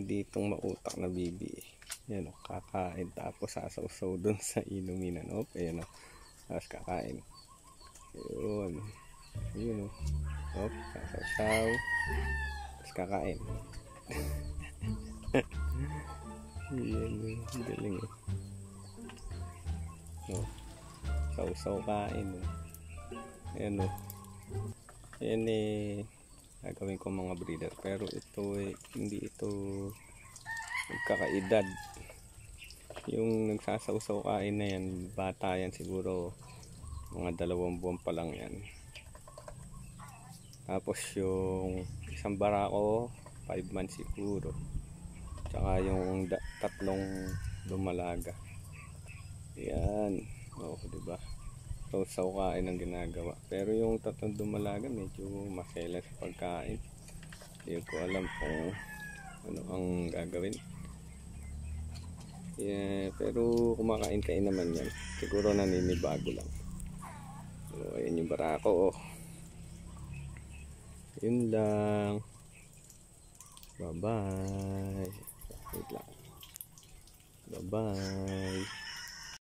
ditong mautak na bibi. Yan o, kakain tapos sasawsaw dun sa inuminan. O, ayan o, tapos kakain. Yun. Yun o. O, sasawsaw. Tapos kakain. Yan o, galing o. O, sawsaw kain o. Ayan o. Ayan eh, gagawin ko mga breeder. Pero ito eh, hindi ito nagkakaedad. Yung nagsasawsaw kain na yan, bata yan siguro, mga 2 buwan pa lang yan. Tapos yung isang barako 5 months siguro, tsaka yung 3 dumalaga. Yan, o diba, sawsaw kain ang ginagawa. Pero yung 3 dumalaga medyo maselan sa pagkain. Hindi ko alam kung ano ang gagawin. Yeah, pero kumakain-kain naman yan. Siguro naninibago lang. So, ayan yung barako. Yun lang. Bye-bye. Wait lang. Bye-bye.